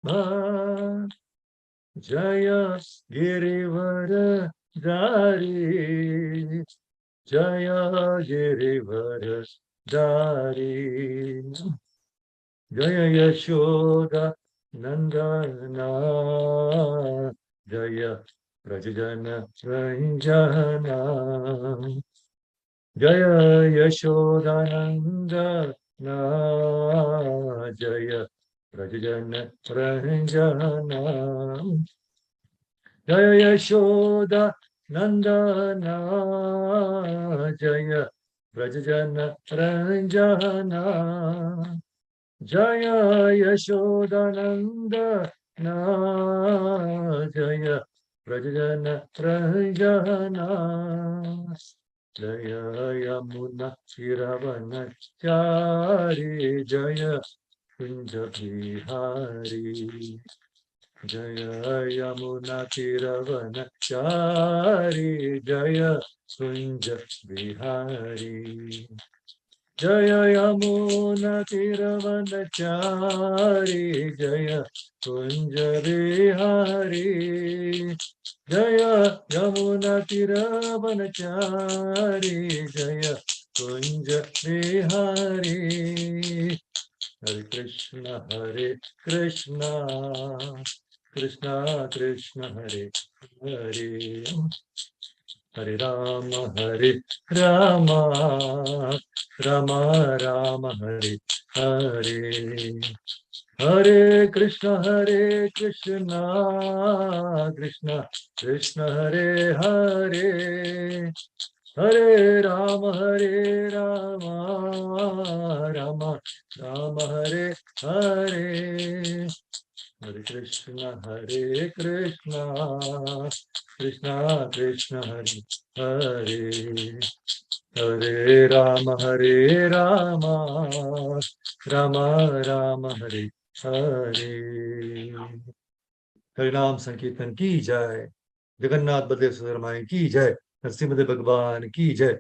Ma Jaya Girivara Dari Jaya Girivara Dari Jaya Yashoda Nandana Jaya Rajajana Ranjana Jaya Yashoda Nandana Jaya Rajajana Ranjana Jaya Yashoda Nandana Jaya Rajajana Ranjana Jaya Yashodananda Na Jaya Rajana Rajana Jaya Yamuna Chiravana Chari Jaya Kunja Bihari Jaya Yamuna Chiravana Chari Jaya Kunja Bihari Jaya Yamuna Tiravanachari Jaya Kunja Bihari Jaya Yamuna Tiravanachari Jaya Kunja Bihari Hare Krishna Krishna Krishna Hare Hare Hare Rama Rama Rama Hare Hare Hare Krishna Krishna Krishna Hare Hare Hare Rama Rama Rama Hare Hare Hare Krishna Krishna Krishna Hare Hare Hare Rama Rama Rama Hare Hare हरिनाम संकीर्तन की जय जगन्नाथ बलदेव सुंदरमाई की जय नरसिंहदेव भगवान की जय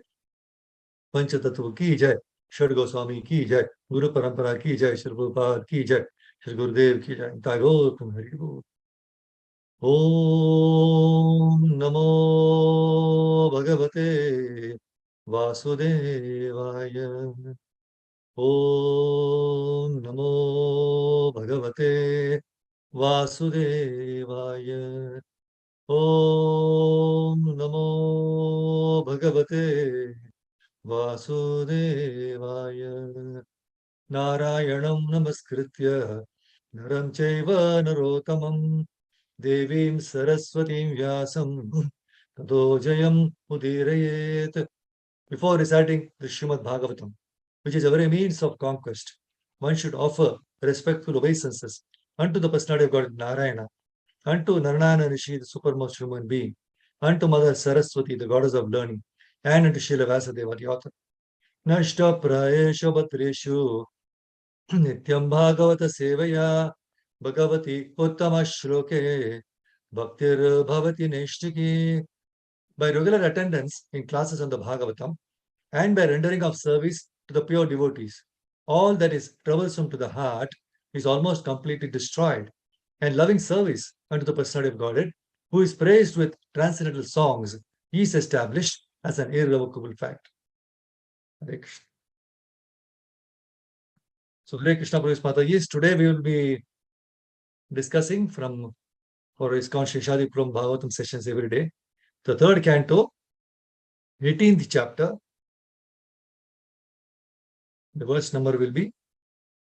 पंचतत्व की जय षड गोस्वामी की जय गुरु परंपरा की जय श्री प्रभुपाद की जय श्री गुरुदेव की जय तागोर तुम हरि बोल ओम नमो भगवते वासुदेवाय ओम नमो भगवते वासुदेवाय ओम नमो भगवते वासुदेवाय नारायणं नमस्कृत्य नरं चैव नरोत्तमं देवीं सरस्वतीं व्यासं ततो जयम् उदीरयेत्. Before reciting the Srimad Bhagavatam, which is a very means of conquest, one should offer respectful obeisances unto the personality of God Narayana, unto Narayana Rishi, the supermost human being, unto Mother Saraswati, the goddess of learning, and unto Srila Vyasadeva, the author. Nashta prayeshu bhatreshu nityam bhagavata sevaya bhagavati uttama shloke bhaktir bhavati neshtiki. By regular attendance in classes on the Bhagavatam and by rendering of service to the pure devotees, all that is troublesome to the heart is almost completely destroyed, and loving service unto the personality of Godhead, who is praised with transcendental songs, is established as an irrevocable fact. Hare Krishna. So, Hare Krishna Prabhu's Mata, yes, today we will be discussing from for ISKCON Sheshadi from Bhagavatam sessions every day. The third canto, 18th chapter, the verse number will be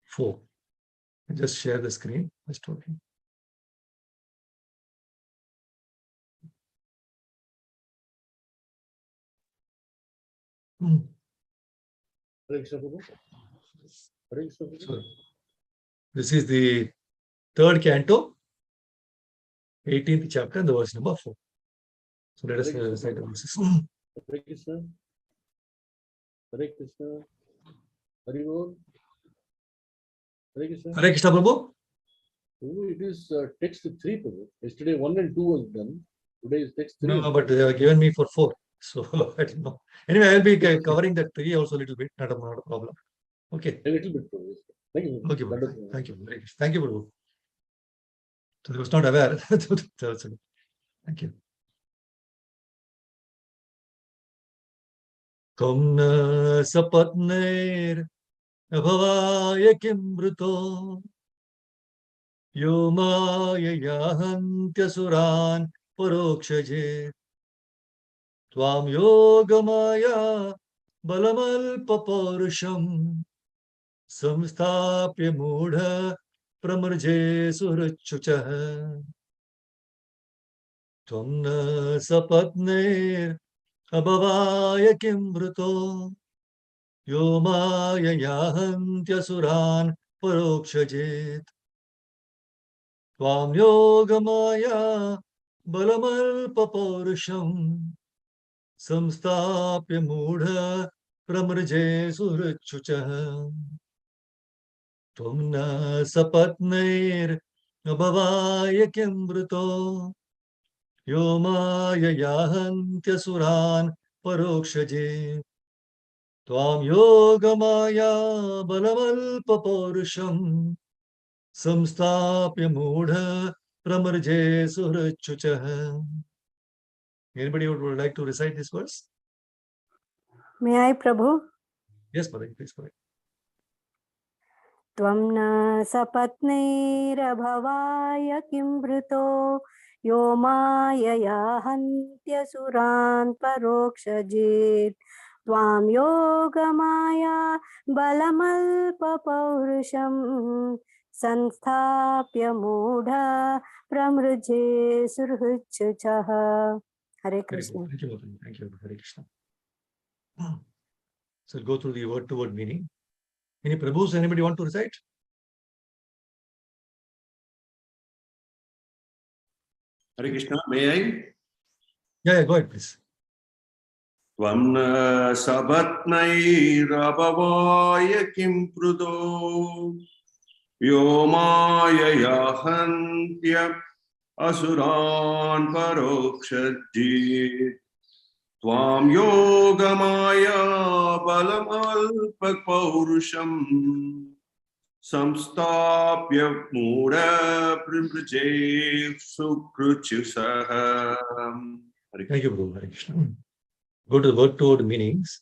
4. Just share the screen. Okay. So, this is the third canto, 18th chapter, and the verse number 4. So let us recite the verses. Hare Krishna. Hare Krishna. Hare Bol. Hare Krishna. Hare Krishna Prabhu. It is text 3, Prabhu. Yesterday 1 and 2 was done. Today is text 3. No, but they have given me for 4. So I don't know. Anyway, I will be covering that 3 also a little bit. Not a problem. Okay. A little bit, Prabhu. Thank you. Okay, Prabhu. Thank you. Thank you, Prabhu. So I was not aware. Thank you. त्वं न सपत्नैरभवाय किमृतो यो मायया हन्त्यसुरान् परोक्षजे त्वां योगमाया बलमल्पपौरुषम् संस्थाप्य मूढ प्रमृजे सुहृच्छुचः त्वं न सपत्नैरभवाय किमृतो यो मायया हन्त्यसुरान् परोक्षजेत् त्वां योगमाया बलमल्पपौरुषम् संस्थाप्य मूढ प्रमृजे सुहृच्छुचः त्वं न सपत्नैरभवाय किमृतो यो मायया हन्त्यसुरान् परोक्षजेत् त्वां योगमाया बलमल्पपौरुषम् संस्थाप्य मूढ प्रमृजे सुहृच्छुचः. Anybody would like to recite this verse? May I, Prabhu? Yes, Mother, please go ahead. त्वं न सपत्नैरभवाय किमृतो यो मायया हन्त्यसुरान् परोक्षजेत् त्वां योगमाया बलमल्पपौरुषम् संस्थाप्य मूढ प्रमृजे सुहृच्छुचः. Hare Krishna. Thank you, Mother. Thank you, Hare Krishna. So we'll go through the word-to-word meaning. Any Prabhus, anybody want to recite? Hare Krishna, may I? Yeah, go ahead, please. Tvam na sabatnairabhavaya kim prudo yo maya hantya asuran parokshajit tvam yogamaya balam alpapaurusham samstapya mura primrje sukruchusaham. Thank you, Prabhu. Hare Krishna. Go to the word-to-word meanings,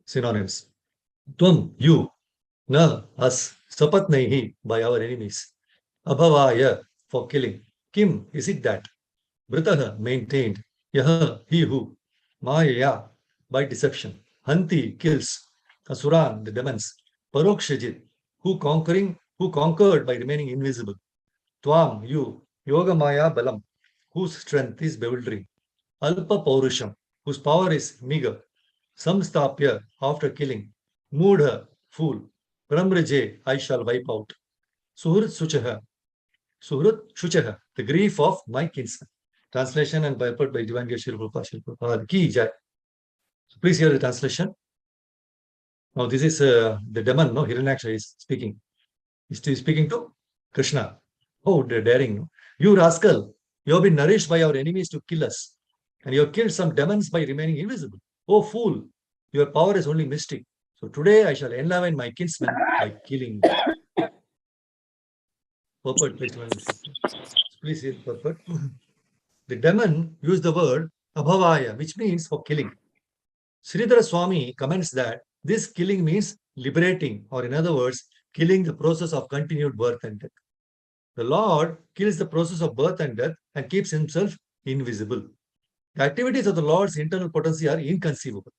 synonyms. Tvam, you, na, us, sapatnaihi, by our enemies, abhavaya, for killing, kim, is it that, britaha, maintained, yaha, he who, maya, by deception, hanti, kills, asuran, the demons, parokshajit, who conquered by remaining invisible, tvam, you, yogamaya balam, whose strength is bewildering, alpa paurusham, whose power is meager, samstapya, after killing, mudha, fool, pramraje, I shall wipe out, suhrit shuchaha, the grief of my kinsman. Translation and purport by Divine Grace Srila Prabhupada Ki Jai. So please hear the translation. Now this is the demon, no, Hiranyaksha is speaking. He's speaking to Krishna. Oh, the daring, no? You rascal, you have been nourished by our enemies to kill us. And you have killed some demons by remaining invisible. Oh, fool, your power is only mystic. So today I shall enliven my kinsmen by killing them. Purport, please hear the purport. The demon used the word abhavaya, which means for killing. Sridhara Swami comments that this killing means liberating, or in other words, killing the process of continued birth and death. The Lord kills the process of birth and death and keeps himself invisible. The activities of the Lord's internal potency are inconceivable.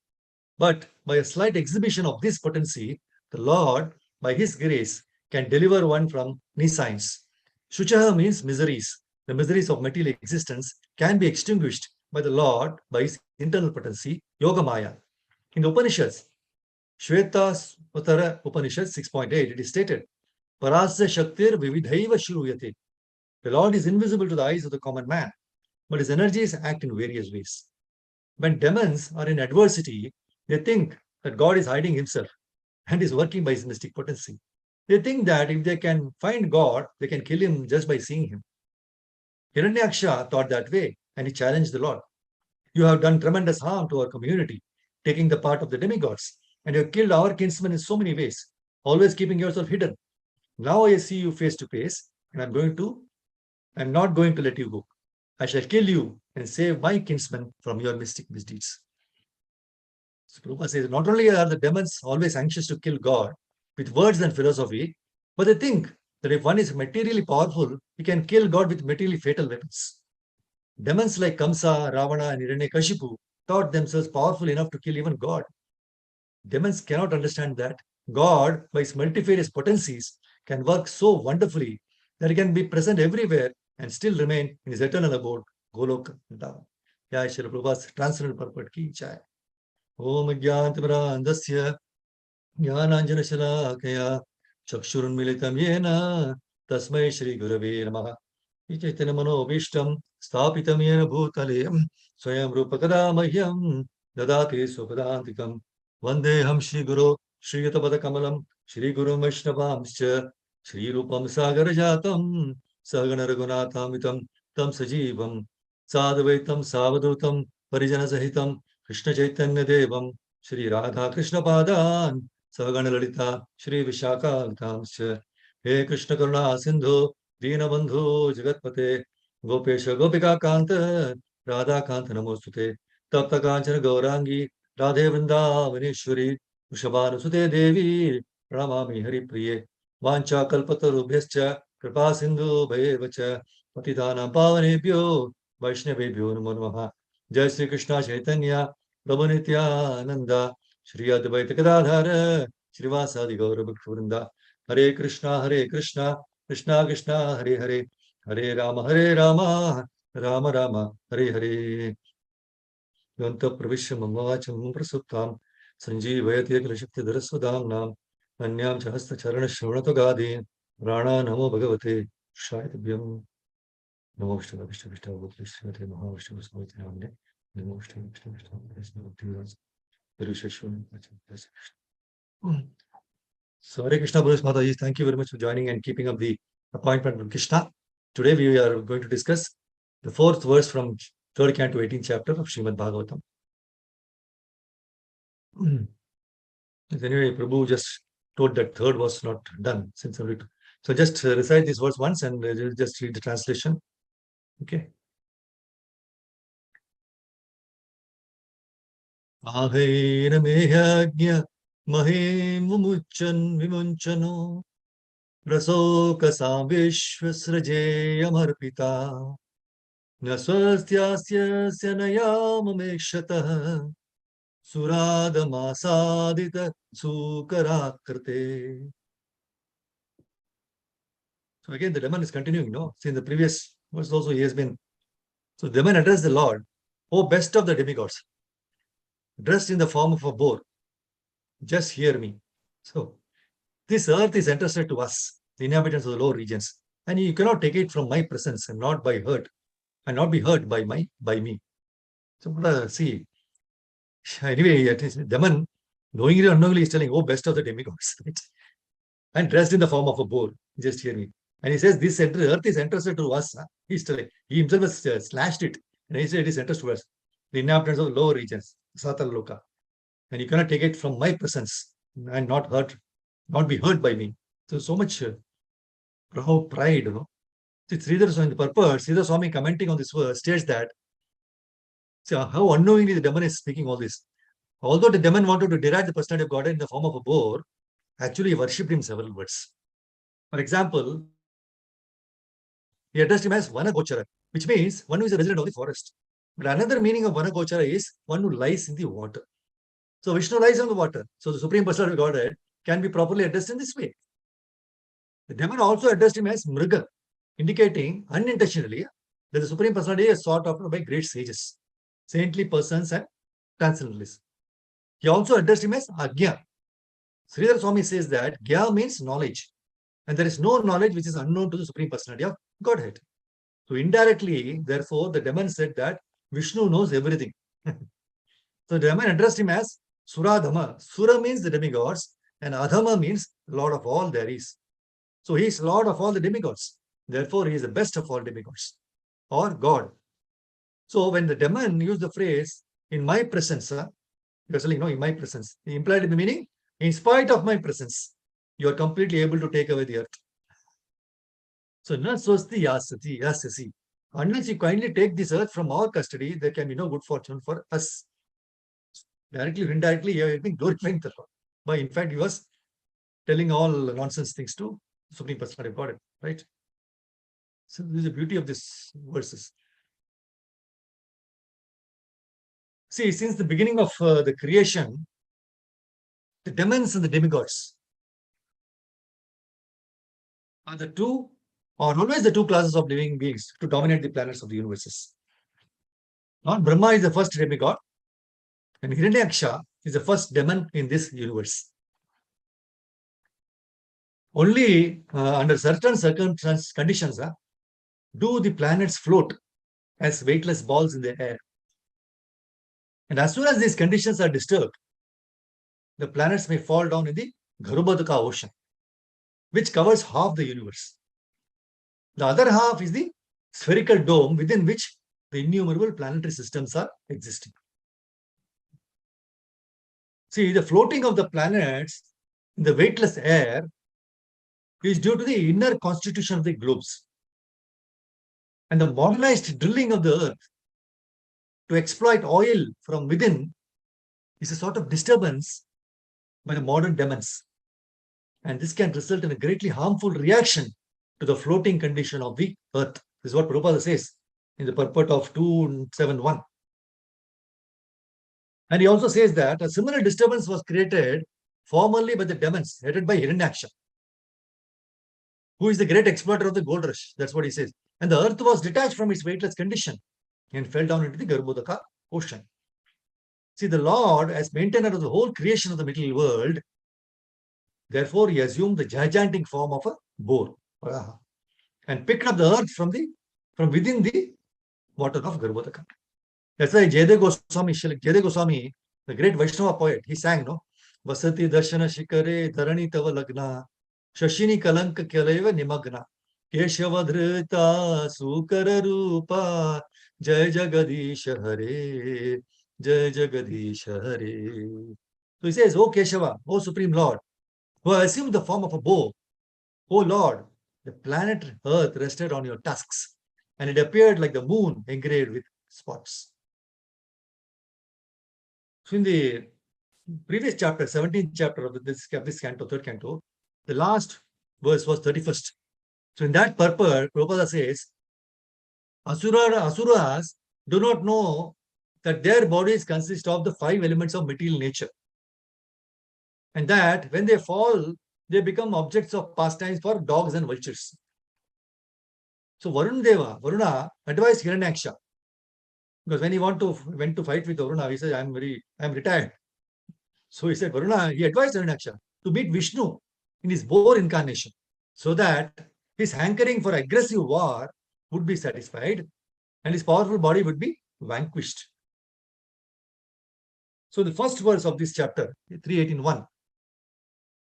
But by a slight exhibition of this potency, the Lord, by his grace, can deliver one from nescience. Shuchaha means miseries. The miseries of material existence can be extinguished by the Lord by his internal potency, Yogamaya. In the Upanishads, Shvetasuttara Upanishad 6.8, it is stated, Parasya Shaktir Vividhaiva Shuruyate. The Lord is invisible to the eyes of the common man, but his energies act in various ways. When demons are in adversity, they think that God is hiding himself and is working by his mystic potency. They think that if they can find God, they can kill him just by seeing him. Hiranyaksha thought that way, and he challenged the Lord. You have done tremendous harm to our community, taking the part of the demigods, and you have killed our kinsmen in so many ways, always keeping yourself hidden. Now I see you face to face, and I'm going to I'm not going to let you go. I shall kill you and save my kinsmen from your mystic misdeeds. So Prabhupada says, not only are the demons always anxious to kill God with words and philosophy, but they think that if one is materially powerful, he can kill God with materially fatal weapons. Demons like Kamsa, Ravana, and Hiranyakashipu thought themselves powerful enough to kill even God. Demons cannot understand that God, by his multifarious potencies, can work so wonderfully that he can be present everywhere and still remain in his eternal abode, Goloka Vrindavan. Jai Srila Prabhupada's transcendental purport ki jai. Om Jnantimirandasya Jnananjana Shalakaya Chakshurunmilitam Yena Tasmai Shri Gurave Namaha Chaitanya Manobishtam Sthapitam Yena Bhutale Swayam Rupakada Mahyam Dadati Supadantikam Vandeham Shri Guru Shri Yatapada Kamalam Shri Guru Vaishnavamscha Shri Rupam Sagar Jatam Sagana Raghunatamitam Tam Sajivam Sadvaitam Savadutam Parijana Sahitam Krishna Chaitanya Devam Shri Radha Krishna Padan Sagana Lalita Shri Vishaka Tamscha He Krishna Karuna Sindhu Dinabandhu Jagatpate Gopesha Gopika Kanta Radha Kanta Namostute Tapta Kanchana Gaurangi Radhe Vrindavaneshwari Vrishabhanusute Devi Ramami Hari Priye Vancha Kalpatarubhyascha Kripa Sindhu Bhayevacha Patitanam Pavanebhyo Vaishnavebhyo Namo Namaha Jai Sri Krishna Chaitanya Prabhu Nityananda Shri Advaita Gadadhara Srivasadi Gaura Bhaktivinoda Hare Krishna Krishna Krishna Hare Hare Hare Rama Rama Rama Hare Hare Yanta Pravishya Mamvacham Prasuttam Sanjeevayati Kalashakti Dharasvadamnam Anyam Chahasta Charana Shravanato Gadin Rana Namo Bhagavate Shaitabhyam Namo Vishnu Vishnu Vishnu Vishnu Namo Vishnu Vishnu Vishnu Namo Vishnu Vishnu Vishnu Vishnu. So Hare Krishna Brothers Mataji, thank you very much for joining and keeping up the appointment with Krishna. Today we are going to discuss the 4th verse from 3rd canto 18th chapter of Srimad Bhagavatam. Anyway, Prabhu just told that 3rd was not done since every. So just recite this verse once and just read the translation. Okay. Ahena mehagya mahe mumuchan vimunchano rasoka samvishvasraje amarpita naswastyasya sanayamamekshata Suradamasadita Sukarakrate. So again, the demon is continuing, no? See, in the previous verse also he has been. So the demon addressed the Lord, O best of the demigods, dressed in the form of a boar, just hear me. So this earth is entrusted to us, the inhabitants of the lower regions, and you cannot take it from my presence and not by hurt, and not be hurt by me. So see. Anyway, at least demon, knowingly or unknowingly, is telling, oh, best of the demigods, right? And dressed in the form of a boar, just hear me. And he says, this earth is entrusted to us. He's telling, he himself has slashed it. And he said, it is entrusted to us, the inhabitants of the lower regions, Satal Loka. And you cannot take it from my presence and not be hurt by me. So much pride, you know. See, Sridhar Swami, the purport, Sridhar Swami commenting on this verse states that, see how unknowingly the demon is speaking all this. Although the demon wanted to deride the personality of God in the form of a boar, actually he worshipped him several words. For example, he addressed him as Vanagochara, which means one who is a resident of the forest. But another meaning of Vanagochara is one who lies in the water. So Vishnu lies on the water. So the Supreme Personality of Godhead can be properly addressed in this way. The demon also addressed him as Mriga, indicating unintentionally that the Supreme Personality is sought after by great sages, saintly persons and transcendentalists. He also addressed him as Agya. Sridhar Swami says that Gya means knowledge, and there is no knowledge which is unknown to the Supreme Personality of Godhead. So indirectly, therefore, the demon said that Vishnu knows everything. So the demon addressed him as Suradhama. Sura means the demigods, and Adhama means Lord of all there is. So he is Lord of all the demigods. Therefore, he is the best of all demigods, or God. So when the demon used the phrase, in my presence, you're saying, no, in my presence. He implied the meaning, in spite of my presence, you are completely able to take away the earth. So, na swasti yasati, yasasi. Unless you kindly take this earth from our custody, there can be no good fortune for us. Directly or indirectly, you have been glorifying the Lord. But in fact, he was telling all nonsense things to Supreme Personality of Godhead, right? So this is the beauty of this verses. See, since the beginning of the creation, the demons and the demigods are always the two classes of living beings to dominate the planets of the universes. Lord Brahma is the first demigod, and Hiranyaksha is the first demon in this universe. Only under certain circumstances, conditions, do the planets float as weightless balls in the air. And as soon as these conditions are disturbed, the planets may fall down in the Garubadaka ocean, which covers half the universe. The other half is the spherical dome within which the innumerable planetary systems are existing. See, the floating of the planets in the weightless air is due to the inner constitution of the globes. And the modernized drilling of the earth to exploit oil from within is a sort of disturbance by the modern demons. And this can result in a greatly harmful reaction to the floating condition of the earth. This is what Prabhupada says in the purport of 271. And he also says that a similar disturbance was created formerly by the demons headed by Hiranyaksha, who is the great exploiter of the gold rush. That's what he says. And the earth was detached from its weightless condition and fell down into the Garbhodaka ocean. See, the Lord, as maintainer of the whole creation of the material world, therefore he assumed the gigantic form of a boar and picked up the earth from within the water of Garbhodaka. That's why Jayadeva Goswami, the great Vaishnava poet, he sang, no? Vasati darshana shikare dharani tava lagna shashini kalanka kyaleva nimagna keshava dhrita sukara rupa jai jagadish hare jai jagadish hare. So he says, O Keshava, O Supreme Lord, who assumed the form of a bow, O Lord, the planet Earth rested on your tusks, and it appeared like the moon engraved with spots. So in the previous chapter, 17th chapter of this canto, third canto, the last verse was 31st. So in that purport, Prabhupada says, Asuras do not know that their bodies consist of the 5 elements of material nature. And that when they fall, they become objects of pastimes for dogs and vultures. So Varuna advised Hiranyaksha, because when he went to fight with Varuna, he said, I'm retired. So he said, Varuna, he advised Hiranyaksha to meet Vishnu in his boar incarnation, so that his hankering for aggressive war would be satisfied and his powerful body would be vanquished. So the first verse of this chapter, 318.1.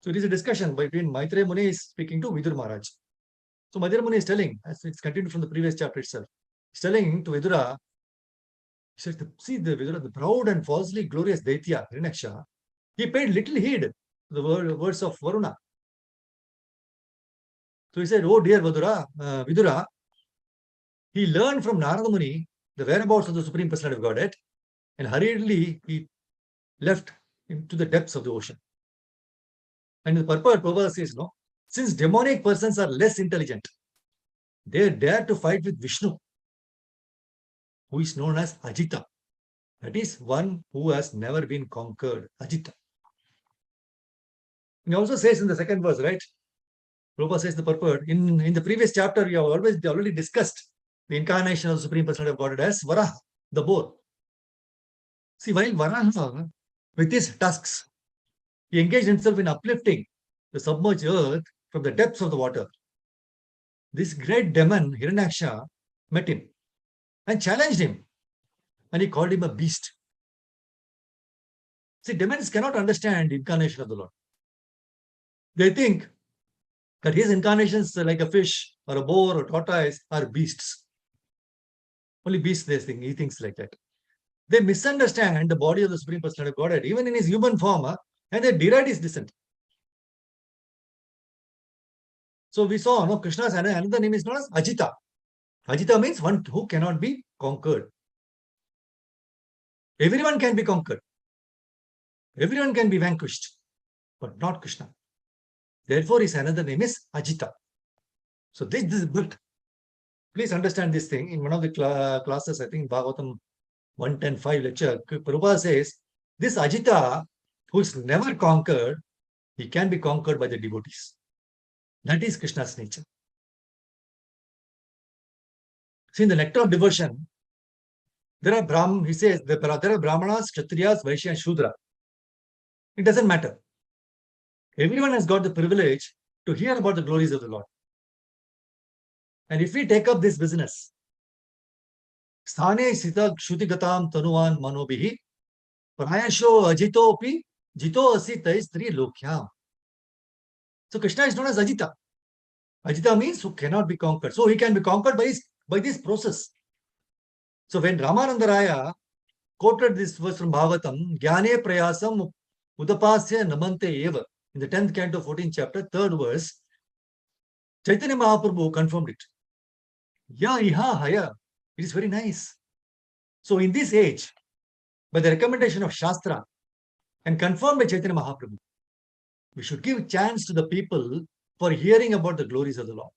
So it is a discussion between Maitreya Muni is speaking to Vidur Maharaj. So Maitreya Muni is telling, as it's continued from the previous chapter itself, he's telling to Vidura, he says, see the Vidura, the proud and falsely glorious Daitya, Hiranyaksha, he paid little heed to the words of Varuna. So he said, oh dear Vidura, he learned from Narada Muni the whereabouts of the Supreme Personality of Godhead, and hurriedly he left into the depths of the ocean. And the purport, Prabhupada says, no, since demonic persons are less intelligent, they dare to fight with Vishnu, who is known as Ajita. That is one who has never been conquered, Ajita. And he also says in the second verse, right? Prabhupada says the purport, in the previous chapter, we have already discussed the incarnation of the Supreme Personality of Godhead as Varaha, the boar. See, while Varaha, with his tusks, he engaged himself in uplifting the submerged earth from the depths of the water. This great demon, Hiranyaksha, met him and challenged him, and he called him a beast. See, demons cannot understand the incarnation of the Lord. They think that his incarnations, like a fish or a boar or tortoise, are beasts. Only beasts they think. He thinks like that. They misunderstand the body of the Supreme Personality of Godhead, even in his human form, and they deride his descent. So we saw, no, Krishna's another name is known as Ajita. Ajita means one who cannot be conquered. Everyone can be conquered. Everyone can be vanquished, but not Krishna. Therefore, his another name is Ajita. So this is good. Please understand this thing. In one of the classes, I think Bhagavatam 110.5 lecture, Prabhupada says, this Ajita, who is never conquered, he can be conquered by the devotees. That is Krishna's nature. See, in the nectar of devotion, there are he says, there are Brahmanas, Kshatriyas, Vaishya, and Shudra. It doesn't matter. Everyone has got the privilege to hear about the glories of the Lord. And if we take up this business, Sthane Sita Kshutigatam Tanuvan Manobihi, Prayasho Ajitopi, Jito Asi Taistri Lokyam. So Krishna is known as Ajita. Ajita means who cannot be conquered. So he can be conquered by this process. So when Ramananda Raya quoted this verse from Bhagavatam, Jnane Prayasam Udapasya Namante Eva, in the 10th canto, 14th chapter, 3rd verse, Chaitanya Mahaprabhu confirmed it. Ya iha haya. It is very nice. So in this age, by the recommendation of Shastra and confirmed by Chaitanya Mahaprabhu, we should give chance to the people for hearing about the glories of the Lord.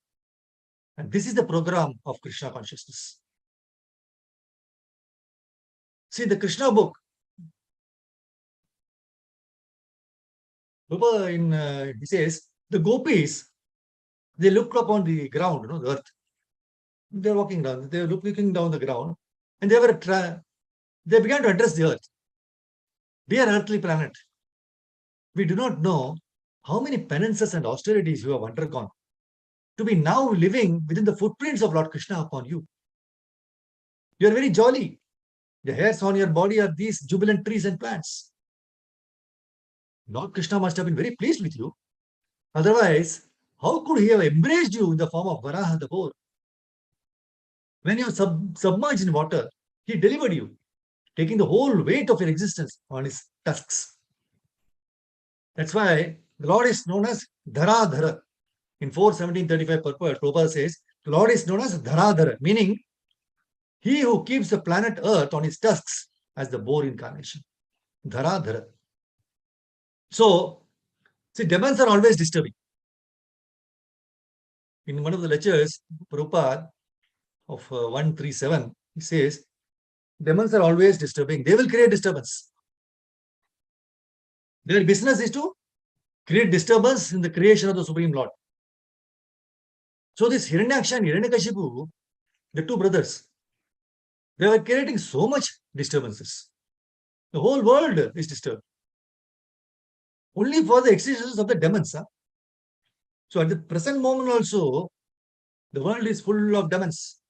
And this is the program of Krishna consciousness. See, the Krishna book, he says, the gopis, they look upon the ground, the earth. They're walking down, they're looking down the ground, and they began to address the earth. Dear earthly planet, we do not know how many penances and austerities you have undergone to be now living within the footprints of Lord Krishna upon you. You are very jolly. The hairs on your body are these jubilant trees and plants. Lord Krishna must have been very pleased with you. Otherwise, how could he have embraced you in the form of Varaha the boar? When you are submerged in water, he delivered you, taking the whole weight of your existence on his tusks. That's why the Lord is known as Dharadhara. In 4:17:35 purport, Prabhupada says, the Lord is known as Dharadhara, meaning he who keeps the planet Earth on his tusks as the boar incarnation. Dharadhara. So, see, demons are always disturbing. In one of the lectures, Prabhupada of 137, he says, demons are always disturbing. They will create disturbance. Their business is to create disturbance in the creation of the Supreme Lord. So this Hiranyaksha and Hiranyakashipu, the two brothers, they were creating so much disturbances. The whole world is disturbed. Only for the existence of the demons. So at the present moment also, the world is full of demons.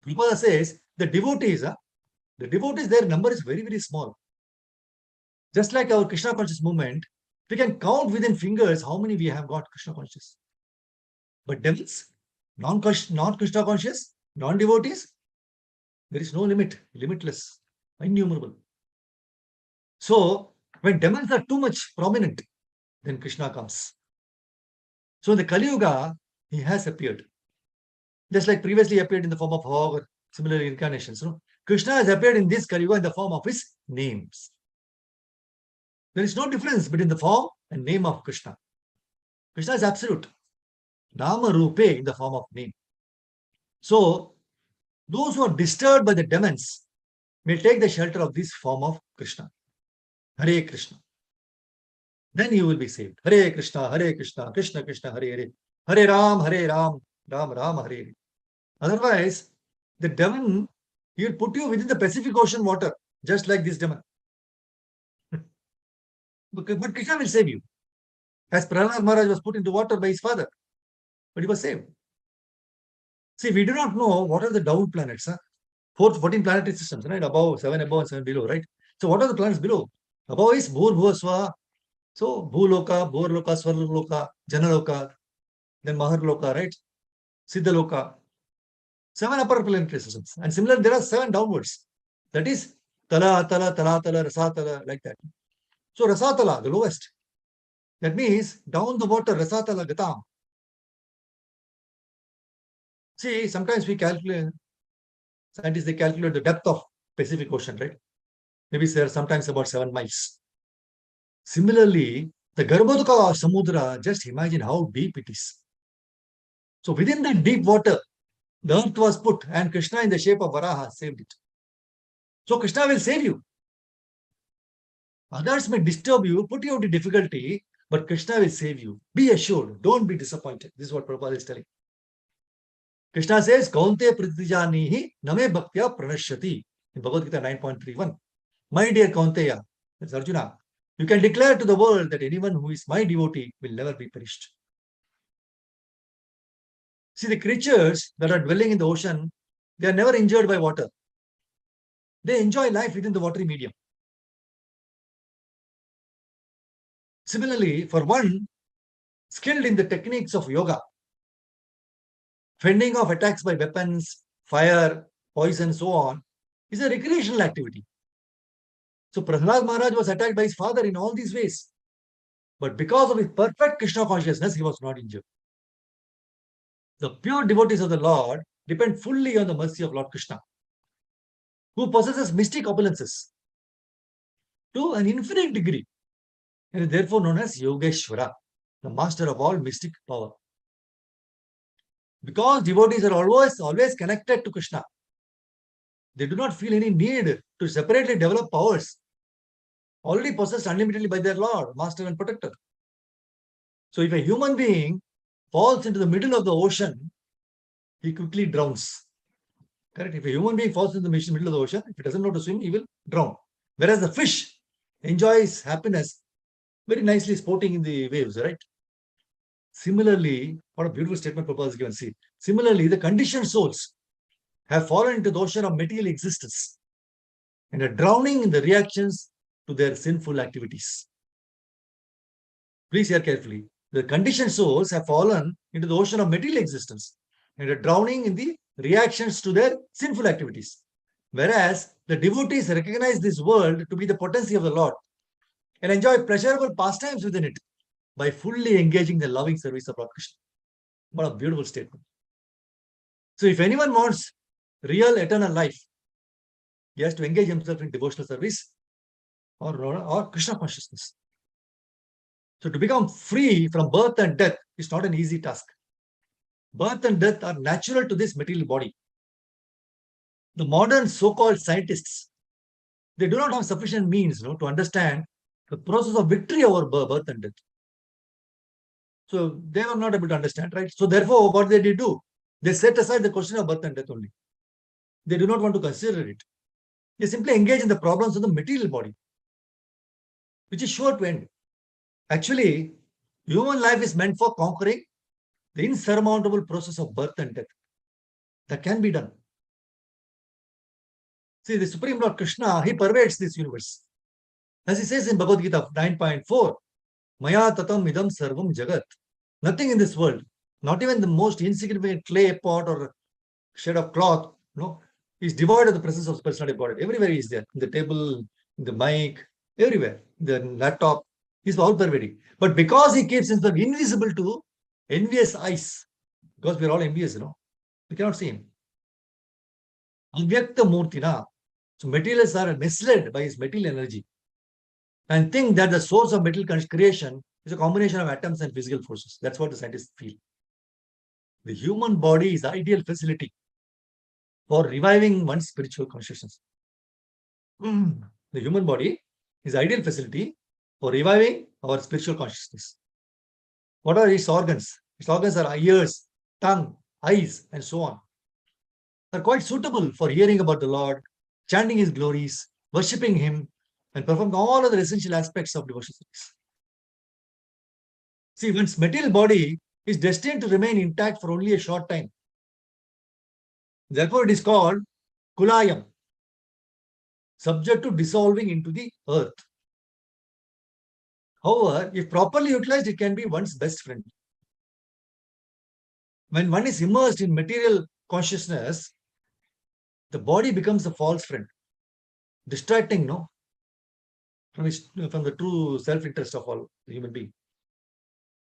Prabhupada says, the devotees, their number is very, very small. Just like our Krishna conscious movement, we can count within fingers how many we have got Krishna conscious. But demons, non-Krishna conscious, non-devotees, there is no limit, limitless, innumerable. So, when demons are too much prominent, then Krishna comes. So in the Kali Yuga, he has appeared. Just like previously appeared in the form of hog or similar incarnations. Krishna has appeared in this Kali Yuga in the form of his names. There is no difference between the form and name of Krishna. Krishna is absolute. Nama Rupe in the form of name. So, those who are disturbed by the demons may take the shelter of this form of Krishna. Hare Krishna. Then you will be saved. Hare Krishna, Krishna Krishna, Hare Hare. Hare Ram, Ram Ram, Hare Hare. Otherwise, the demon, he will put you within the Pacific Ocean water, just like this demon. But Krishna will save you. As Prahlad Maharaj was put into water by his father, but he was saved. See, we do not know what are the down planets. 14 planetary systems, right? Above, 7 above and 7 below, right? So what are the planets below? Above is Bhur Bhuvasva. So Bhuloka, Bhurloka, Swarloka, Janaloka, then Maharloka, right? Siddhaloka. 7 upper planetary systems. And similarly, there are 7 downwards. That is Tala, Tala, Talatala, Rasatala, like that. So Rasatala, the lowest. That means down the water, rasatala gatam. See, sometimes we calculate, scientists, they calculate the depth of Pacific Ocean, right? Maybe there are sometimes about 7 miles. Similarly, the Garbhoduka Samudra, just imagine how deep it is. So within that deep water, the earth was put and Krishna in the shape of Varaha saved it. So Krishna will save you. Others may disturb you, put you into difficulty, but Krishna will save you. Be assured, don't be disappointed. This is what Prabhupada is telling. Krishna says, Kaunte pratijanihi name bhaktya pranashyati. In Bhagavad Gita 9.31. My dear Kaunteya, that's Arjuna, you can declare to the world that anyone who is my devotee will never be perished. See, the creatures that are dwelling in the ocean, they are never injured by water. They enjoy life within the watery medium. Similarly, for one skilled in the techniques of yoga, fending off attacks by weapons, fire, poison, so on, is a recreational activity. So Prahlad Maharaj was attacked by his father in all these ways. But because of his perfect Krishna consciousness, he was not injured. The pure devotees of the Lord depend fully on the mercy of Lord Krishna, who possesses mystic opulences to an infinite degree, and is therefore known as Yogeshwara, the master of all mystic power. Because devotees are always connected to Krishna, they do not feel any need to separately develop powers already possessed unlimitedly by their Lord, Master and Protector. So if a human being falls into the middle of the ocean, he quickly drowns. Correct? If a human being falls into the middle of the ocean, if he doesn't know to swim, he will drown. Whereas the fish enjoys happiness very nicely sporting in the waves, right? Similarly, what a beautiful statement Prabhupada has given. See, similarly, the conditioned souls have fallen into the ocean of material existence and are drowning in the reactions to their sinful activities. Please hear carefully. The conditioned souls have fallen into the ocean of material existence and are drowning in the reactions to their sinful activities. Whereas the devotees recognize this world to be the potency of the Lord and enjoy pleasurable pastimes within it by fully engaging the loving service of Lord Krishna. What a beautiful statement. So if anyone wants real eternal life, he has to engage himself in devotional service or Krishna consciousness. So to become free from birth and death is not an easy task. Birth and death are natural to this material body. The modern so-called scientists, they do not have sufficient means to understand the process of victory over birth and death. So they were not able to understand, right? So therefore, what they did do? They set aside the question of birth and death only. They do not want to consider it. They simply engage in the problems of the material body, which is sure to end. Actually, human life is meant for conquering the insurmountable process of birth and death. That can be done. See, the Supreme Lord Krishna, he pervades this universe. As he says in Bhagavad Gita 9.4, Maya tatam idam sarvam jagat. Nothing in this world, not even the most insignificant clay pot or shade of cloth, is devoid of the presence of the personality of God. Everywhere he is there. In the table, in the mic, everywhere. The laptop, he's all pervading. But because he keeps himself invisible to envious eyes, because we're all envious, we cannot see him. Avyakta Murtina. So materialists are misled by his material energy and think that the source of material creation is a combination of atoms and physical forces. That's what the scientists feel. The human body is the ideal facility for reviving one's spiritual consciousness. The human body is the ideal facility for reviving our spiritual consciousness. What are its organs? Its organs are ears, tongue, eyes, and so on. Are quite suitable for hearing about the Lord, chanting his glories, worshipping him, and performing all other essential aspects of devotional service. See, one's material body is destined to remain intact for only a short time. Therefore, it is called kulayam, subject to dissolving into the earth. However, if properly utilized, it can be one's best friend. When one is immersed in material consciousness, the body becomes a false friend, distracting from the true self-interest of all the human being.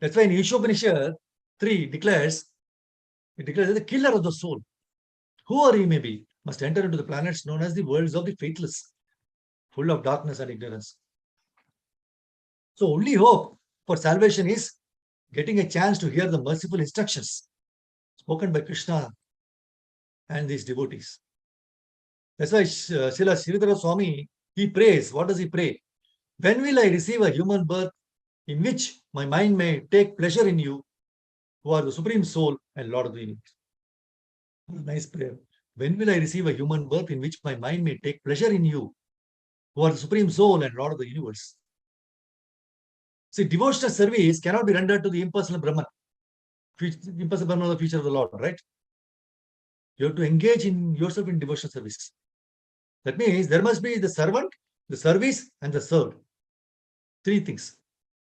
That's why in Ishopanishad 3 declares, it declares that the killer of the soul, whoever he may be, must enter into the planets known as the worlds of the faithless, full of darkness and ignorance. So only hope for salvation is getting a chance to hear the merciful instructions spoken by Krishna and these devotees. That's why Srila Sridhara Swami, he prays. What does he pray? When will I receive a human birth in which my mind may take pleasure in you, who are the Supreme Soul and Lord of the Universe? Nice prayer. When will I receive a human birth in which my mind may take pleasure in you, who are the Supreme Soul and Lord of the Universe? See, devotional service cannot be rendered to the impersonal Brahman. Impersonal Brahman is the future of the Lord, right? You have to engage in yourself in devotional service. That means there must be the servant, the service, and the served. Three things.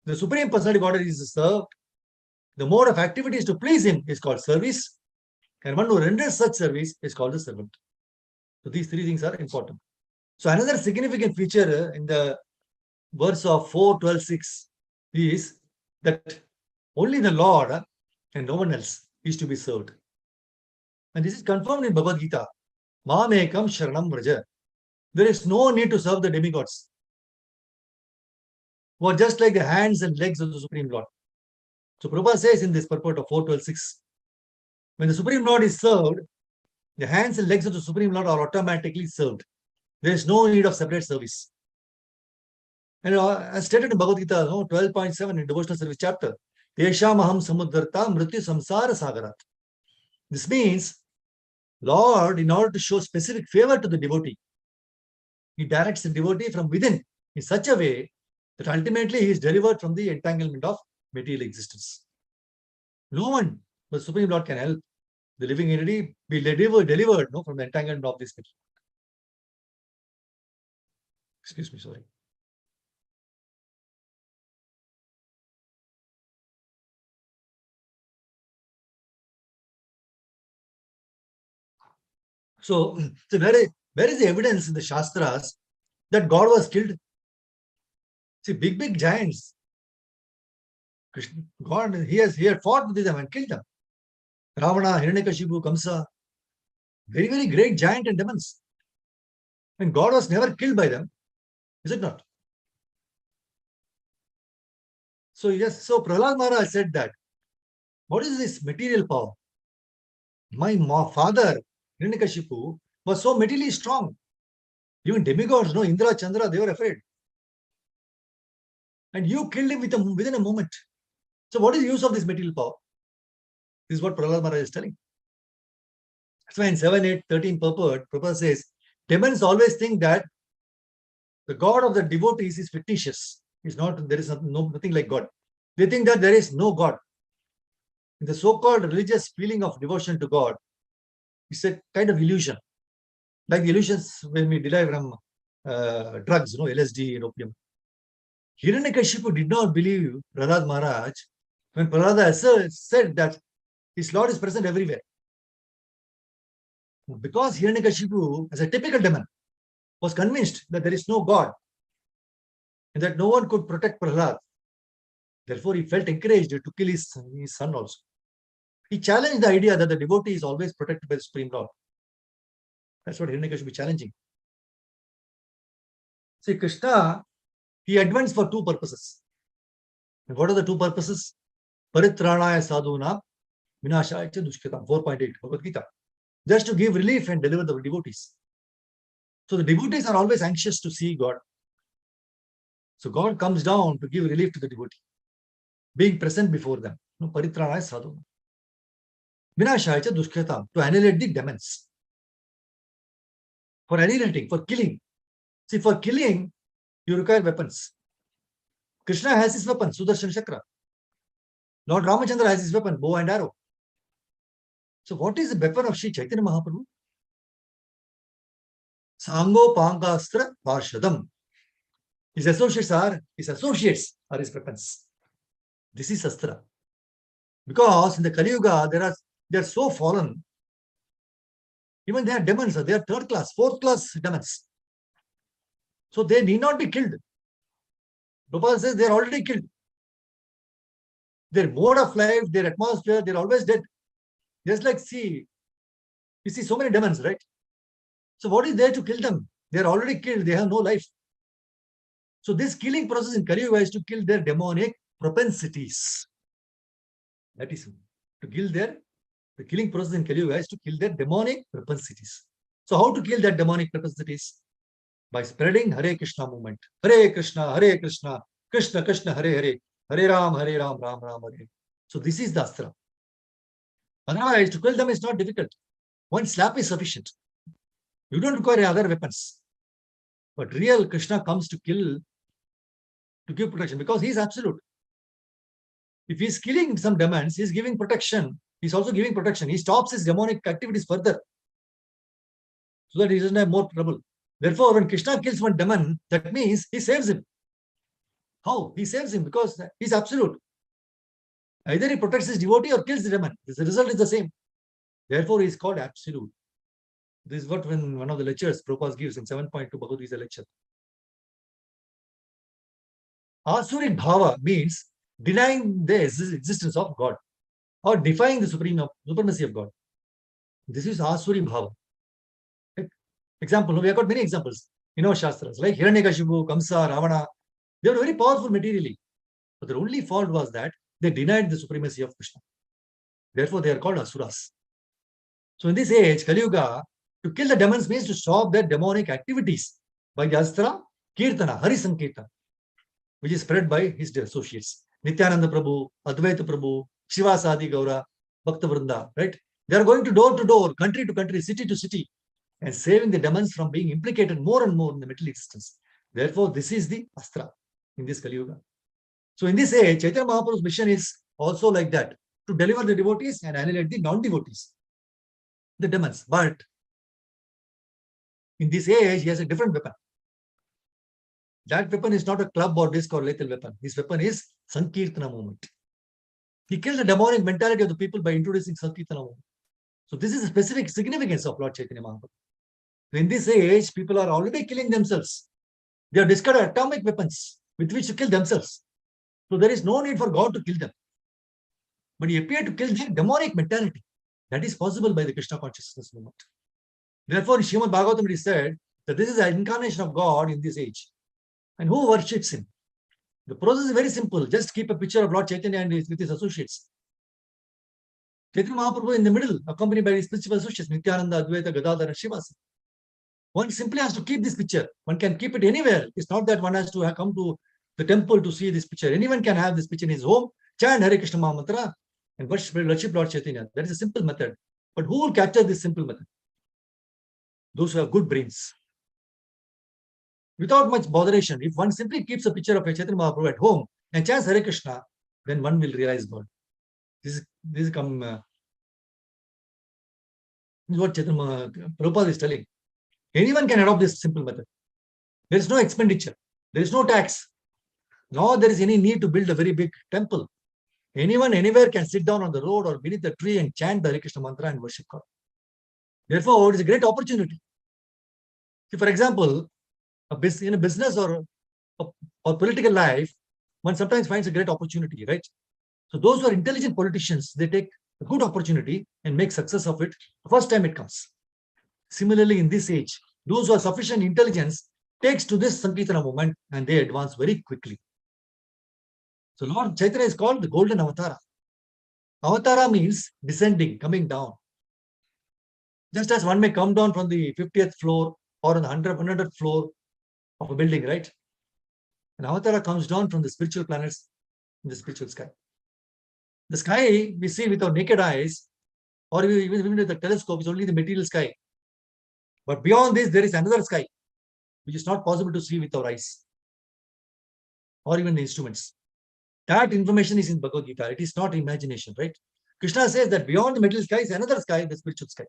The Supreme Personality Godhead is the served. The mode of activity is to please him is called service. And one who renders such service is called the servant. So these three things are important. So another significant feature in the verse of 4:12:6 is that only the Lord and no one else is to be served. And this is confirmed in Bhagavad Gita. Mamekam Sharanam Vraja. There is no need to serve the demigods, who are just like the hands and legs of the Supreme Lord. So Prabhupada says in this purport of 4:12:6, when the Supreme Lord is served, the hands and legs of the Supreme Lord are automatically served. There is no need of separate service. And as stated in Bhagavad Gita 12.7 in devotional service chapter, Tesham aham samudharta mrityu samsara sagarat. This means, Lord, in order to show specific favor to the devotee, he directs the devotee from within in such a way that ultimately he is delivered from the entanglement of material existence. No one but Supreme Lord can help the living entity be delivered from the entanglement of this material. Excuse me, sorry. So where is the evidence in the Shastras that God was killed? See, big giants. Krishna, God, he had fought with them and killed them. Ravana, Hiranyakashipu, Kamsa, very great giant and demons. And God was never killed by them, is it not? So yes, so Prahlad Maharaj said that, what is this material power? My father, Hiranyakashipu, was so materially strong. Even demigods, Indra, Chandra, they were afraid. And you killed him within a moment. So what is the use of this material power? This is what Prahlad Maharaj is telling. That's why in 7.8.13 purport, Prabhupada says, demons always think that the God of the devotees is fictitious. There is nothing like God. They think that there is no God. In the so-called religious feeling of devotion to God, it's a kind of illusion. Like the illusions when we derive from drugs, LSD and opium. Hiranyakashipu did not believe Prahlad Maharaj when Prahlad said that his Lord is present everywhere. Because Hiranyakashipu, as a typical demon, was convinced that there is no God and that no one could protect Prahlad. Therefore, he felt encouraged to kill his son also. He challenged the idea that the devotee is always protected by the Supreme Lord. That's what Hiranyakashipu is challenging. See, Krishna, he advanced for two purposes. And what are the two purposes? Paritranaya sadhuna vinashaya dushkritam, 4.8 Bhagavad Gita. Just to give relief and deliver the devotees. So the devotees are always anxious to see God. So God comes down to give relief to the devotee, being present before them. Paritranaya sadhuna vinashaya dushkritam, to annihilate the demons. For annihilating, for killing. See, for killing, you require weapons. Krishna has his weapon, Sudarshan Chakra. Lord Ramachandra has his weapon, bow and arrow. So what is the weapon of Sri Chaitanya Mahaprabhu? Sango Pangastra Parshadam. His associates are his weapons. This is Astra. Because in the Kali Yuga, they are so fallen. Even they are demons, they are third class, fourth class demons. So they need not be killed. Prabhupada says they are already killed. their mode of life, their atmosphere, they're always dead. Just like you see so many demons, right? So what is there to kill them? They're already killed. They have no life. So this killing process in Kali Yuga is to kill their demonic propensities. That is to kill the killing process in Kali Yuga is to kill their demonic propensities. So how to kill their demonic propensities? By spreading Hare Krishna movement. Hare Krishna, Krishna Krishna, Hare Hare, Hare Ram, Ram Ram, Hare. So this is the astra. Otherwise, to kill them is not difficult. One slap is sufficient. You don't require other weapons. But real Krishna comes to kill, to give protection, because he is absolute. If he is killing some demons, he is giving protection. He is also giving protection. He stops his demonic activities further, so that he doesn't have more trouble. Therefore, when Krishna kills one demon, that means he saves him. How? He saves him because he is absolute. Either he protects his devotee or kills the demon. The result is the same. Therefore, he is called absolute. This is what when one of the lectures Prabhupada gives in 7.2 Bhagavad Gita lecture. Asuric bhava means denying the existence of God or defying the supremacy of God. This is Asuri bhava. Example, we have got many examples in our Shastras, like Hiranyakashipu, Kamsa, Ravana. They were very powerful materially. But their only fault was that they denied the supremacy of Krishna. Therefore, they are called Asuras. So in this age, Kali Yuga, to kill the demons means to stop their demonic activities by the Astra, Kirtana, Hari Sankirtan, which is spread by his associates. Nityananda Prabhu, Advaita Prabhu, Shivasadi Gaura, Bhakta Vrinda, right? They are going to door, country to country, city to city, and saving the demons from being implicated more and more in the material existence. Therefore, this is the Astra in this Kali Yuga. So in this age, Chaitanya Mahaprabhu's mission is also like that, to deliver the devotees and annihilate the non-devotees, the demons. But in this age, he has a different weapon. That weapon is not a club or disc or lethal weapon. His weapon is Sankirtana movement. He killed the demonic mentality of the people by introducing Sankirtana movement. So this is the specific significance of Lord Chaitanya Mahaprabhu. In this age, people are already killing themselves. They have discovered atomic weapons with which to kill themselves. So there is no need for God to kill them. But he appeared to kill their demonic mentality. That is possible by the Krishna consciousness movement. Therefore, in Srimad Bhagavatam it is said that this is the incarnation of God in this age. And who worships him? The process is very simple. Just keep a picture of Lord Chaitanya and with his associates. Chaitanya Mahaprabhu in the middle, accompanied by his principal associates, Nityananda, Advaita, Gadadhara, and Srivasa. One simply has to keep this picture. One can keep it anywhere. It's not that one has to come to the temple to see this picture. Anyone can have this picture in his home, chant Hare Krishna Mahamantra, and worship Lord Chaitanya. That is a simple method. But who will capture this simple method? Those who have good brains. Without much botheration, if one simply keeps a picture of a Chaitanya Mahaprabhu at home and chants Hare Krishna, then one will realize God. This is what Chaitanya Prabhupada is telling. Anyone can adopt this simple method. There is no expenditure. There is no tax. Nor there is any need to build a very big temple. Anyone, anywhere can sit down on the road or beneath the tree and chant the Hare Krishna mantra and worship God. Therefore, it is a great opportunity. See, for example, in a business or political life, one sometimes finds a great opportunity, right? So those who are intelligent politicians, they take a good opportunity and make success of it the first time it comes. Similarly, in this age, those who have sufficient intelligence takes to this Sankirtana movement and they advance very quickly. So Lord Chaitanya is called the Golden Avatara. Avatara means descending, coming down. Just as one may come down from the 50th floor or on the 100th floor of a building, right? An Avatara comes down from the spiritual planets in the spiritual sky. The sky we see with our naked eyes, or even with the telescope, is only the material sky. But beyond this, there is another sky, which is not possible to see with our eyes, or even the instruments. That information is in Bhagavad Gita. It is not imagination, right? Krishna says that beyond the material sky is another sky, the spiritual sky.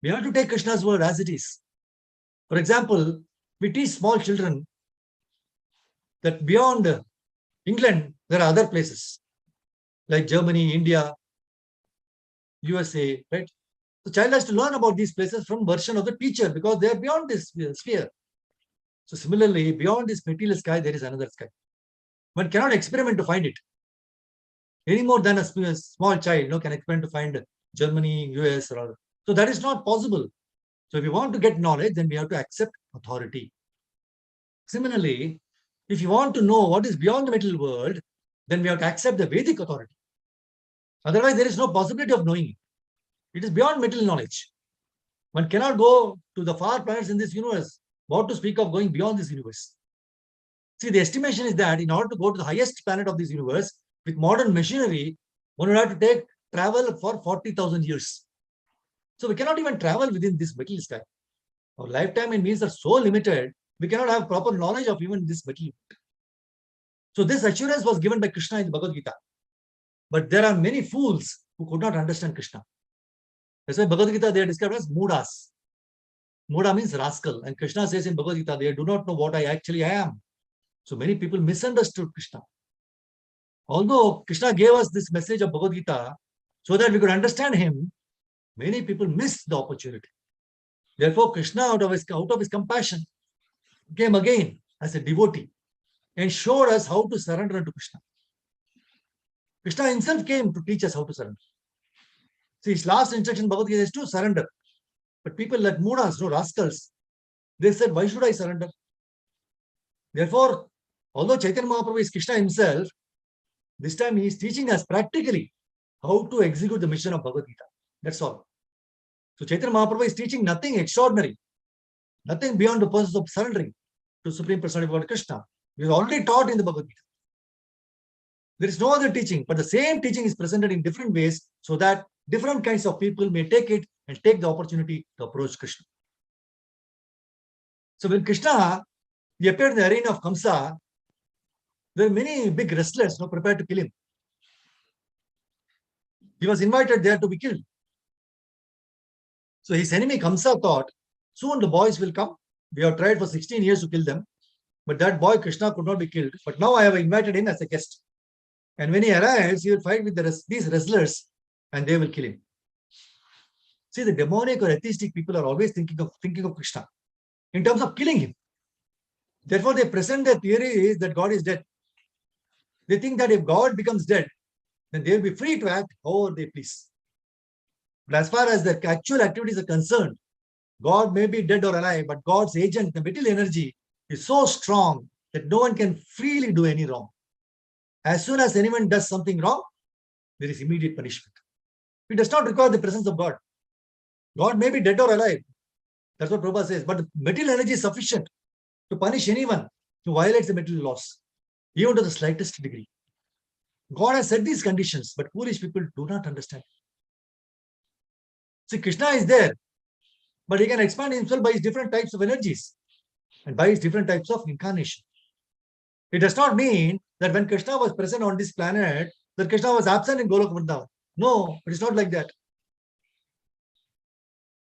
We have to take Krishna's word as it is. For example, we teach small children that beyond England, there are other places like Germany, India, USA, right? The child has to learn about these places from version of the teacher because they are beyond this sphere. So similarly, beyond this material sky, there is another sky. One cannot experiment to find it. any more than a small child can expect to find Germany, US, or all. So that is not possible. So if you want to get knowledge, then we have to accept authority. Similarly, if you want to know what is beyond the material world, then we have to accept the Vedic authority. Otherwise, there is no possibility of knowing it. It is beyond material knowledge. One cannot go to the far planets in this universe. What to speak of going beyond this universe? See, the estimation is that in order to go to the highest planet of this universe with modern machinery, one would have to travel for 40,000 years. So we cannot even travel within this material time. Our lifetime and means are so limited, we cannot have proper knowledge of even this material. So this assurance was given by Krishna in the Bhagavad Gita. But there are many fools who could not understand Krishna. That's why Bhagavad Gita they are described as Mudas. Muda means rascal. And Krishna says in Bhagavad Gita, they do not know what I actually am. So many people misunderstood Krishna. Although Krishna gave us this message of Bhagavad Gita so that we could understand him, many people missed the opportunity. Therefore, Krishna, out of his compassion, came again as a devotee and showed us how to surrender to Krishna. Krishna himself came to teach us how to surrender. See, his last instruction in Bhagavad Gita is to surrender. But people like Mudas, rascals, they said, why should I surrender? Therefore, although Chaitanya Mahaprabhu is Krishna himself, this time he is teaching us practically how to execute the mission of Bhagavad Gita. That's all. So Chaitanya Mahaprabhu is teaching nothing extraordinary, nothing beyond the process of surrendering to Supreme Personality of Godhead Krishna. We have already taught in the Bhagavad Gita. There is no other teaching, but the same teaching is presented in different ways so that different kinds of people may take it and take the opportunity to approach Krishna. So when Krishna he appeared in the arena of Kamsa, there were many big wrestlers prepared to kill him. He was invited there to be killed. So his enemy Kamsa thought, soon the boys will come. We have tried for 16 years to kill them. But that boy Krishna could not be killed. But now I have invited him as a guest. And when he arrives, he will fight with these wrestlers and they will kill him. See, the demonic or atheistic people are always thinking of Krishna in terms of killing him. Therefore, they present their theory that God is dead. They think that if God becomes dead, then they will be free to act however they please. But as far as the actual activities are concerned, God may be dead or alive, but God's agent, the material energy, is so strong that no one can freely do any wrong. As soon as anyone does something wrong, there is immediate punishment. It does not require the presence of God. God may be dead or alive. That's what Prabhupada says. But the material energy is sufficient to punish anyone who violates the material laws, even to the slightest degree. God has set these conditions, but foolish people do not understand. See, Krishna is there, but he can expand himself by his different types of energies and by his different types of incarnation. It does not mean that when Krishna was present on this planet, that Krishna was absent in Goloka Vrindavan. No, it is not like that.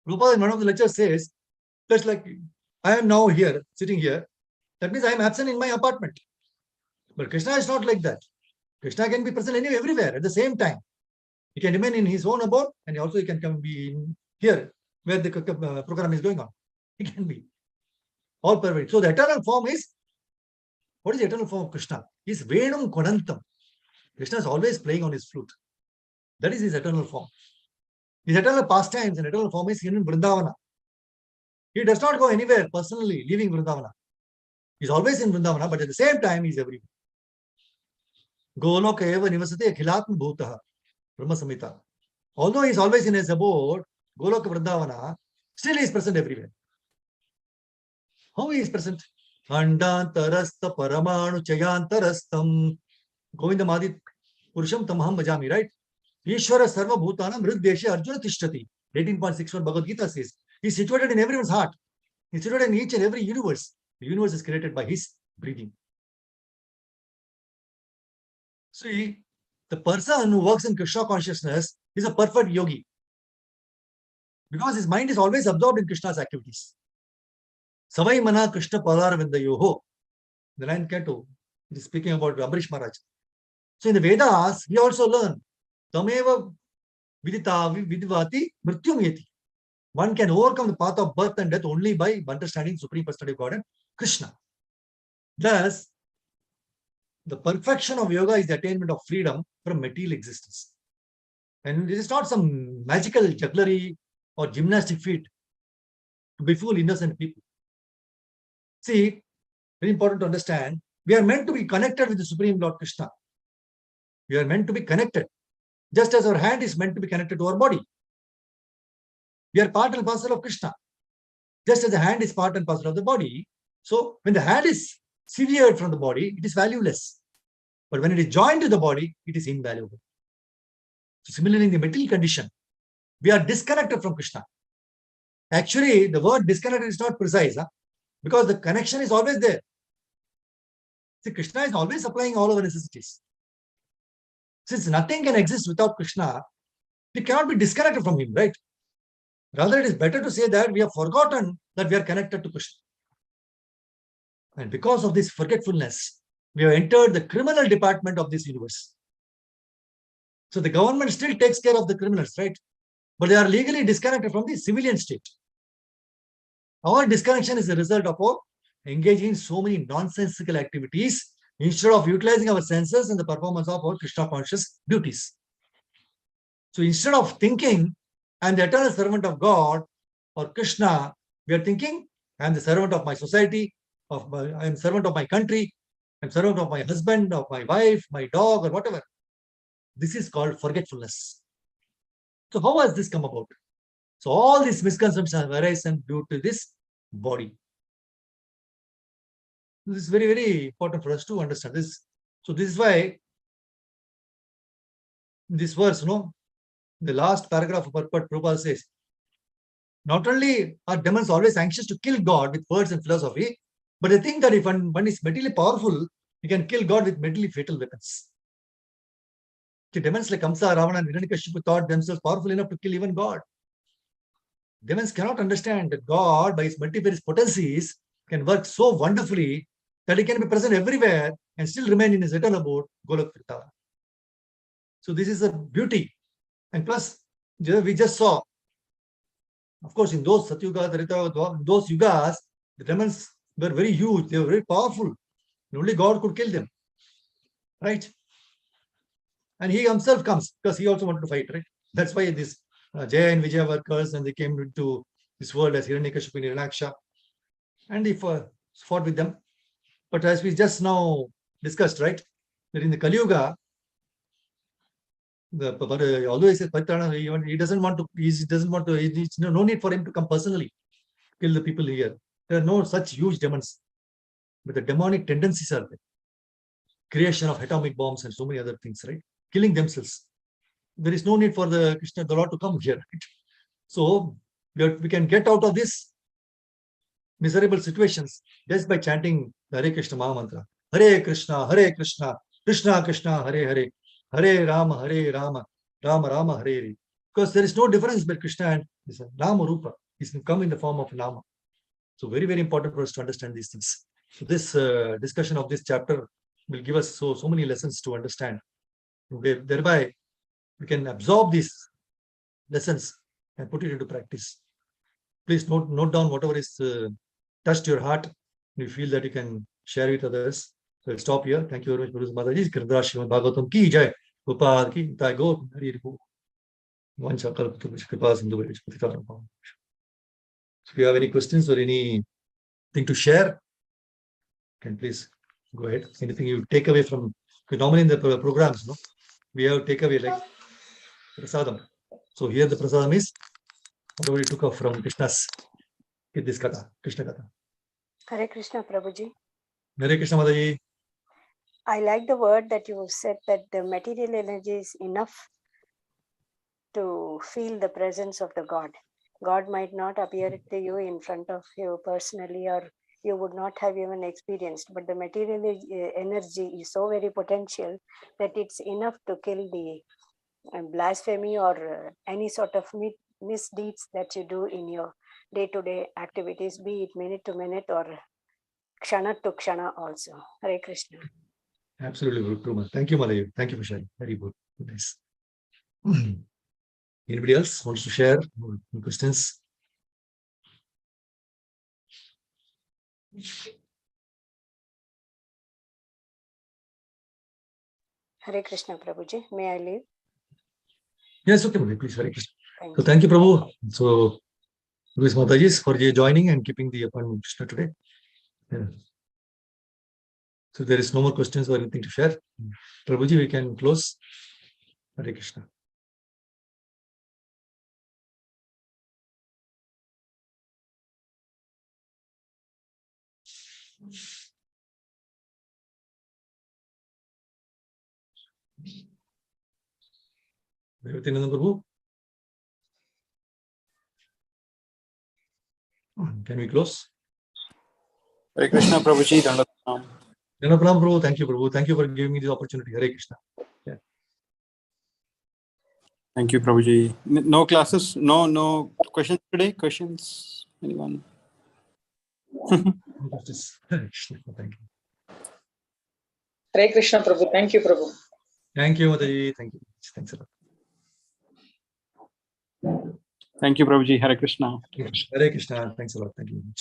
Prabhupada in one of the lectures says, just like I am now here, sitting here, that means I am absent in my apartment. But Krishna is not like that. Krishna can be present anywhere, everywhere at the same time. He can remain in his own abode and also he can come be in here where the program is going on. He can be all pervading. So the eternal form is, what is the eternal form of Krishna? He is Venum Konantam. Krishna is always playing on his flute. That is his eternal form. His eternal pastimes and eternal form is in Vrindavana. He does not go anywhere personally, leaving Vrindavana. He is always in Vrindavana, but at the same time, he is everywhere. Goloka eva nivasate akhilatma bhutaha. Brahma Samhita. Although he is always in his abode, Goloka Vrindavana, still he is present everywhere. How he is present? Andantarastha paramanu chayantarastham. Govinda Madhi Purusham tamaham bhajami, right? Ishvara sarva bhutanam hriddeshe arjuna tishtati. 18.61 Bhagavad Gita says. He is situated in everyone's heart. He is situated in each and every universe. The universe is created by his breathing. See, the person who works in Krishna consciousness is a perfect yogi. Because his mind is always absorbed in Krishna's activities. Savai mana Krishna palar vindayoho. The 9th canto, it is speaking about Ambarish Maharaj. So in the Vedas, we also learn Tameva vidita vidivati mrityum yeti. One can overcome the path of birth and death only by understanding Supreme Personality of God and Krishna. Thus, The perfection of yoga is the attainment of freedom from material existence. And it is not some magical jugglery or gymnastic feat to befool innocent people. See, very important to understand, we are meant to be connected with the Supreme Lord Krishna. We are meant to be connected, just as our hand is meant to be connected to our body. We are part and parcel of Krishna, just as the hand is part and parcel of the body. So when the hand is severed from the body, it is valueless. But when it is joined to the body, it is invaluable. So similarly, in the material condition, we are disconnected from Krishna. Actually, the word disconnected is not precise, because the connection is always there. See, Krishna is always supplying all our necessities. Since nothing can exist without Krishna, we cannot be disconnected from him, right? Rather, it is better to say that we have forgotten that we are connected to Krishna. And because of this forgetfulness, we have entered the criminal department of this universe. So the government still takes care of the criminals, right? But they are legally disconnected from the civilian state. Our disconnection is a result of our engaging in so many nonsensical activities instead of utilizing our senses in the performance of our Krishna conscious duties. So instead of thinking, I am the eternal servant of God or Krishna, we are thinking, I am the servant of my society, I am servant of my country, I am servant of my husband, of my wife, my dog, or whatever. This is called forgetfulness. So how has this come about? So all these misconceptions have arisen due to this body. This is very, very important for us to understand this. So this is why this verse, the last paragraph of Purport Prabhupada says, not only are demons always anxious to kill God with words and philosophy, but they think that if one is materially powerful, he can kill God with materially fatal weapons. The demons like Kamsa, Ravana, and Hiranyakashipu thought themselves powerful enough to kill even God. Demons cannot understand that God, by his multifarious potencies, can work so wonderfully that he can be present everywhere and still remain in his eternal abode, Golok Vrindavana. So this is a beauty. And plus, we just saw, of course, in those Satyuga, those yugas, the demons were very huge, they were very powerful. And only God could kill them. Right? And he himself comes because he also wanted to fight, right? That's why this Jaya and Vijaya were cursed and they came into this world as Hiranyakashipu and Hiranyaksha. And he fought with them. But as we just now discussed, right, that in the Kali Yuga, although he says he doesn't want to, it's no need for him to come personally, kill the people here. There are no such huge demons. But the demonic tendencies are there. Creation of atomic bombs and so many other things, right? Killing themselves. There is no need for the Krishna, the Lord, to come here. Right? So we can get out of this miserable situations just by chanting the Hare Krishna Maha Mantra. Hare Krishna, Krishna Krishna, Hare Hare, Hare Rama, Rama Rama, Hare Hare. Because there is no difference between Krishna and Nama Rupa. He can come in the form of Nama. So very, very important for us to understand these things. So this discussion of this chapter will give us so many lessons to understand. Thereby, we can absorb these lessons and put it into practice. Please note down whatever is touched your heart. You feel that you can share with others. So I'll stop here. Thank you very much, Guru Mataji. Giridhar Srimad Bhagavatam ki jai. Gopal ki jai. Go. So if you have any questions or anything to share, can please go ahead. Anything you take away from, normally in the programs, we have takeaway like prasadam. So here the prasadam is whatever we took off from Krishna's, this Katha, Krishna Katha. Hare Krishna, Prabhuji. Hare Krishna Mataji. I like the word that you said, that the material energy is enough to feel the presence of the God. God might not appear to you in front of you personally, or you would not have even experienced, but the material energy is so very potential that it's enough to kill the blasphemy or any sort of misdeeds that you do in your day-to-day activities, be it minute to minute or kshana to kshana also. Hare Krishna. Absolutely, Guru. Thank you, Mataji. Thank you for sharing. Very good. Nice. Anybody else wants to share questions? Hare Krishna, Prabhuji. May I leave? Yes, okay, Mataji, please. Hare Krishna. Thank So you. thank you, Prabhu. So, Luis Mataji, for joining and keeping the appointment Krishna today. Yeah. So there is no more questions or anything to share. Prabhuji, we can close. Hare Krishna. Devatinandan Prabhu. Can we close? Hare Krishna, Prabhuji. Dandavat Pranam. Pranam, Prabhu. Thank you, Prabhu. Thank you for giving me this opportunity. Hare Krishna. Thank you, Prabhuji. No classes, no questions today. Questions? Anyone? Justice. Hare Krishna. Thank you. Hare Krishna, Prabhu. Thank you, Prabhu. Thank you, Mataji. Thank you. Thanks a lot. Thank you, Prabhuji. Hare Krishna. Hare Krishna. Thanks a lot. Thank you.